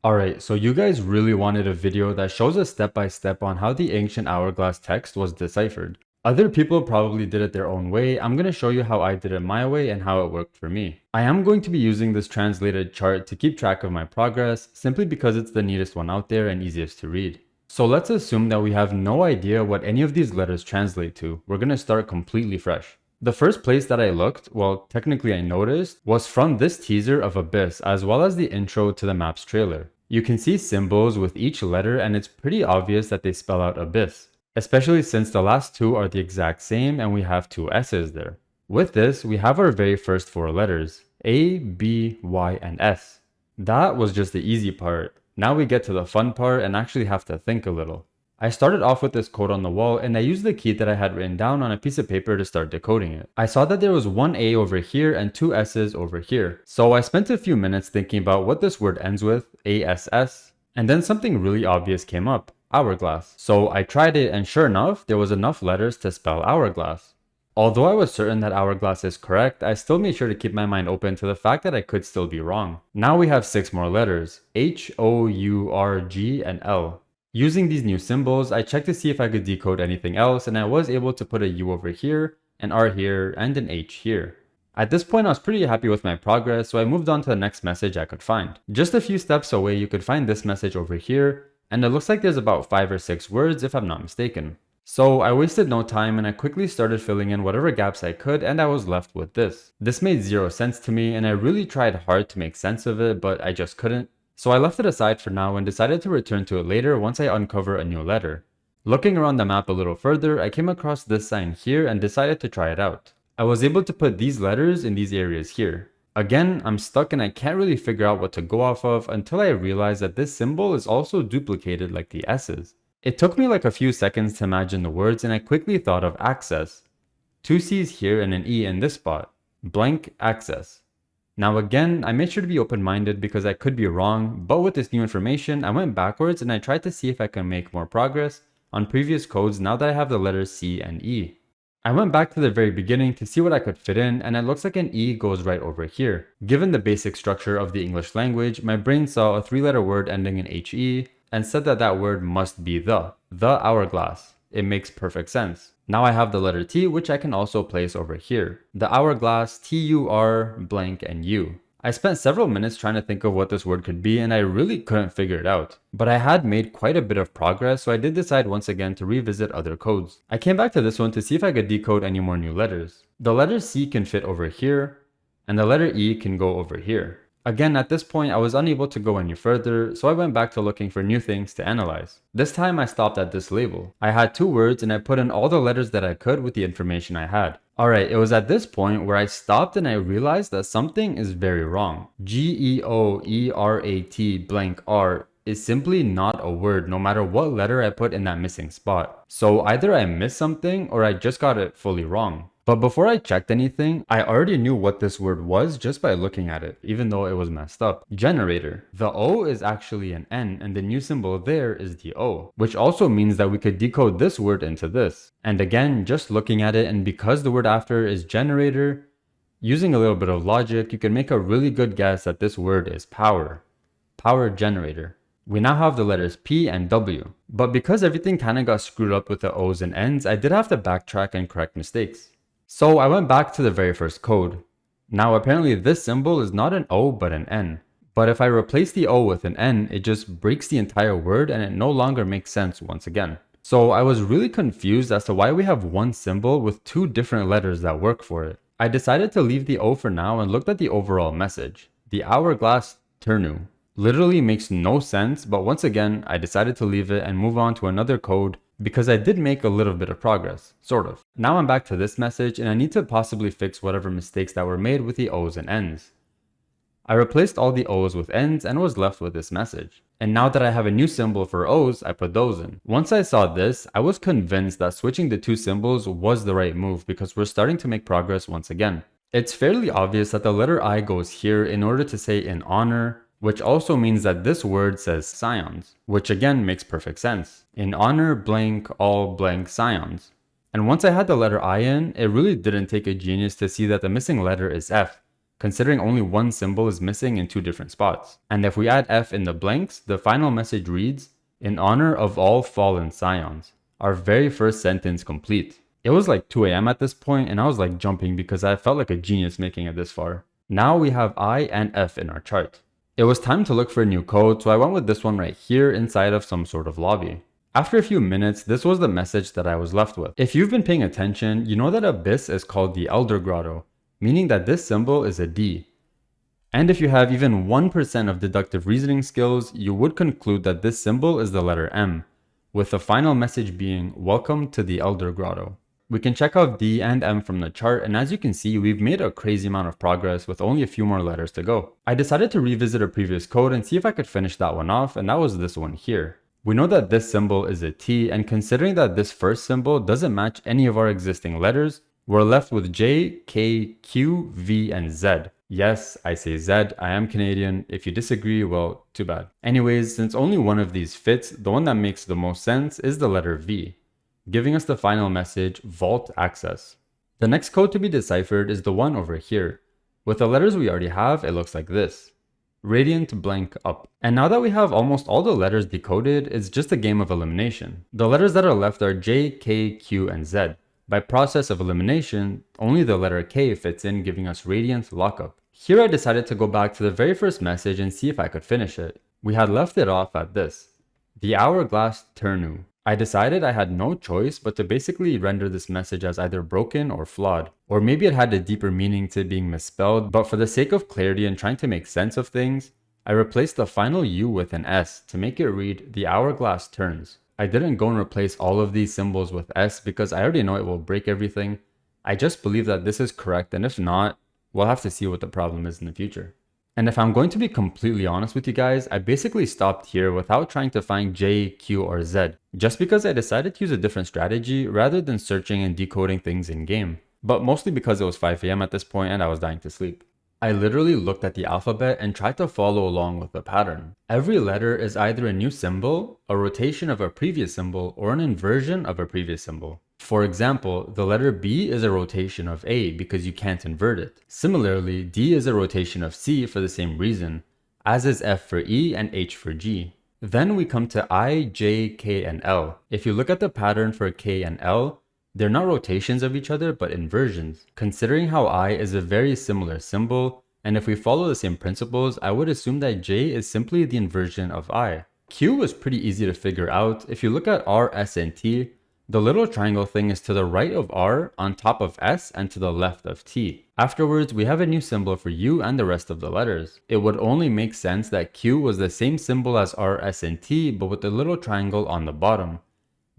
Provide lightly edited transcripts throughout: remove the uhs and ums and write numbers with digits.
Alright, so you guys really wanted a video that shows us step by step on how the ancient hourglass text was deciphered. Other people probably did it their own way. I'm going to show you how I did it my way and how it worked for me. I am going to be using this translated chart to keep track of my progress, simply because it's the neatest one out there and easiest to read. So let's assume that we have no idea what any of these letters translate to. We're going to start completely fresh. The first place that I looked, well, technically I noticed, was from this teaser of Abyss, as well as the intro to the map's trailer. You can see symbols with each letter, and it's pretty obvious that they spell out Abyss, especially since the last two are the exact same and we have two S's there. With this, we have our very first four letters, A, B, Y, and S. That was just the easy part. Now we get to the fun part and actually have to think a little. I started off with this code on the wall, and I used the key that I had written down on a piece of paper to start decoding it. I saw that there was one A over here and two S's over here. So I spent a few minutes thinking about what this word ends with, ASS, and then something really obvious came up, hourglass. So I tried it, and sure enough, there was enough letters to spell hourglass. Although I was certain that hourglass is correct, I still made sure to keep my mind open to the fact that I could still be wrong. Now we have 6 more letters, H, O, U, R, G, and L. Using these new symbols, I checked to see if I could decode anything else, and I was able to put a U over here, an R here, and an H here. At this point, I was pretty happy with my progress, so I moved on to the next message I could find. Just a few steps away, you could find this message over here, and it looks like there's about 5 or 6 words if I'm not mistaken. So I wasted no time and I quickly started filling in whatever gaps I could, and I was left with this. This made zero sense to me, and I really tried hard to make sense of it, but I just couldn't. So I left it aside for now and decided to return to it later once I uncover a new letter. Looking around the map a little further, I came across this sign here and decided to try it out. I was able to put these letters in these areas here. Again, I'm stuck and I can't really figure out what to go off of until I realized that this symbol is also duplicated like the S's. It took me like a few seconds to imagine the words, and I quickly thought of access. 2 C's here and an E in this spot. Blank access. Now again, I made sure to be open-minded because I could be wrong, but with this new information, I went backwards and I tried to see if I can make more progress on previous codes now that I have the letters C and E. I went back to the very beginning to see what I could fit in, and it looks like an E goes right over here. Given the basic structure of the English language, my brain saw a 3-letter word ending in HE and said that that word must be the hourglass. It makes perfect sense. Now I have the letter T, which I can also place over here. The hourglass, TUR, blank, and U. I spent several minutes trying to think of what this word could be, and I really couldn't figure it out. But I had made quite a bit of progress, so I did decide once again to revisit other codes. I came back to this one to see if I could decode any more new letters. The letter C can fit over here, and the letter E can go over here. Again, at this point, I was unable to go any further, so I went back to looking for new things to analyze. This time I stopped at this label. I had 2 words and I put in all the letters that I could with the information I had. Alright, it was at this point where I stopped and I realized that something is very wrong. GEOERAT blank R is simply not a word no matter what letter I put in that missing spot. So either I missed something or I just got it fully wrong. But before I checked anything, I already knew what this word was just by looking at it, even though it was messed up. Generator. The O is actually an N, and the new symbol there is the O, which also means that we could decode this word into this. And again, just looking at it, and because the word after is generator, using a little bit of logic, you can make a really good guess that this word is power. Power generator. We now have the letters P and W, but because everything kinda got screwed up with the O's and N's, I did have to backtrack and correct mistakes. So I went back to the very first code. Now apparently this symbol is not an O but an N. But if I replace the O with an N, it just breaks the entire word and it no longer makes sense once again. So I was really confused as to why we have one symbol with 2 different letters that work for it. I decided to leave the O for now and looked at the overall message. The hourglass turnu literally makes no sense, but once again I decided to leave it and move on to another code because I did make a little bit of progress, sort of. Now I'm back to this message and I need to possibly fix whatever mistakes that were made with the O's and N's. I replaced all the O's with N's and was left with this message. And now that I have a new symbol for O's, I put those in. Once I saw this, I was convinced that switching the 2 symbols was the right move because we're starting to make progress once again. It's fairly obvious that the letter I goes here in order to say in honor, which also means that this word says scions, which again makes perfect sense. In honor blank all blank scions. And once I had the letter I in, it really didn't take a genius to see that the missing letter is F, considering only one symbol is missing in two different spots. And if we add F in the blanks, the final message reads, "In honor of all fallen scions." Our very first sentence complete. It was like 2 a.m. at this point, and I was like jumping because I felt like a genius making it this far. Now we have I and F in our chart. It was time to look for a new code, so I went with this one right here inside of some sort of lobby. After a few minutes, this was the message that I was left with. If you've been paying attention, you know that Abyss is called the Elder Grotto, meaning that this symbol is a D. And if you have even 1% of deductive reasoning skills, you would conclude that this symbol is the letter M, with the final message being, "Welcome to the Elder Grotto." We can check out D and M from the chart, and as you can see, we've made a crazy amount of progress with only a few more letters to go. I decided to revisit a previous code and see if I could finish that one off, and that was this one here. We know that this symbol is a T, and considering that this first symbol doesn't match any of our existing letters, we're left with J, K, Q, V, and Z. Yes, I say Z, I am Canadian. If you disagree, well, too bad. Anyways, since only one of these fits, the one that makes the most sense is the letter V, giving us the final message, Vault Access. The next code to be deciphered is the one over here. With the letters we already have, it looks like this. Radiant blank up. And now that we have almost all the letters decoded, it's just a game of elimination. The letters that are left are J, K, Q, and Z. By process of elimination, only the letter K fits in, giving us Radiant lockup. Here I decided to go back to the very first message and see if I could finish it. We had left it off at this. The Hourglass Turnu. I decided I had no choice but to basically render this message as either broken or flawed. Or maybe it had a deeper meaning to being misspelled, but for the sake of clarity and trying to make sense of things, I replaced the final U with an S to make it read, "The hourglass turns." I didn't go and replace all of these symbols with S because I already know it will break everything. I just believe that this is correct, and if not, we'll have to see what the problem is in the future. And if I'm going to be completely honest with you guys, I basically stopped here without trying to find J, Q, or Z, just because I decided to use a different strategy rather than searching and decoding things in game. But mostly because it was 5 a.m. at this point and I was dying to sleep. I literally looked at the alphabet and tried to follow along with the pattern. Every letter is either a new symbol, a rotation of a previous symbol, or an inversion of a previous symbol. For example, the letter B is a rotation of A because you can't invert it. Similarly, D is a rotation of C for the same reason, as is F for E and H for G. Then we come to I, J, K, and L. If you look at the pattern for K and L, they're not rotations of each other but inversions. Considering how I is a very similar symbol, and if we follow the same principles, I would assume that J is simply the inversion of I. Q was pretty easy to figure out. If you look at R, S, and T, the little triangle thing is to the right of R, on top of S, and to the left of T. Afterwards, we have a new symbol for U and the rest of the letters. It would only make sense that Q was the same symbol as R, S, and T, but with the little triangle on the bottom,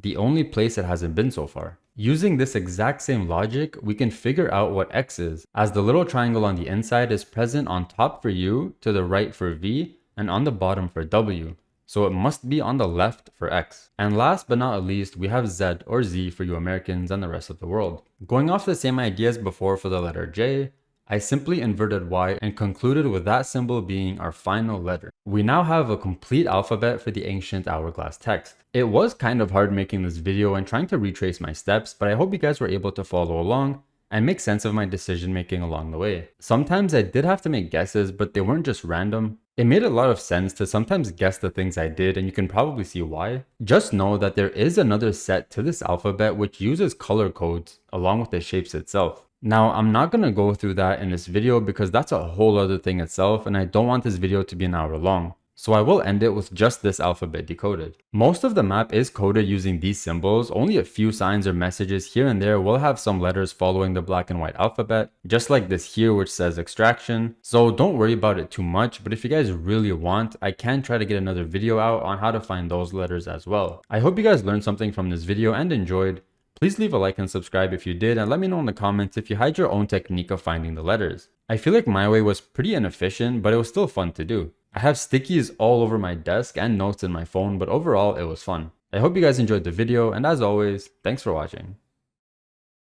the only place it hasn't been so far. Using this exact same logic, we can figure out what X is, as the little triangle on the inside is present on top for U, to the right for V, and on the bottom for W. So it must be on the left for X. And last but not least, we have Z or Z for you Americans and the rest of the world. Going off the same ideas before for the letter J, I simply inverted Y and concluded with that symbol being our final letter. We now have a complete alphabet for the ancient hourglass text. It was kind of hard making this video and trying to retrace my steps, but I hope you guys were able to follow along and make sense of my decision making along the way. Sometimes I did have to make guesses, but they weren't just random. It made a lot of sense to sometimes guess the things I did, and you can probably see why. Just know that there is another set to this alphabet which uses color codes along with the shapes itself. Now, I'm not going to go through that in this video because that's a whole other thing itself, and I don't want this video to be an hour long. So I will end it with just this alphabet decoded. Most of the map is coded using these symbols. Only a few signs or messages here and there will have some letters following the black and white alphabet, just like this here which says extraction. So don't worry about it too much, but if you guys really want, I can try to get another video out on how to find those letters as well. I hope you guys learned something from this video and enjoyed. Please leave a like and subscribe if you did, and let me know in the comments if you had your own technique of finding the letters. I feel like my way was pretty inefficient, but it was still fun to do. I have stickies all over my desk and notes in my phone, but overall it was fun. I hope you guys enjoyed the video, and as always, thanks for watching.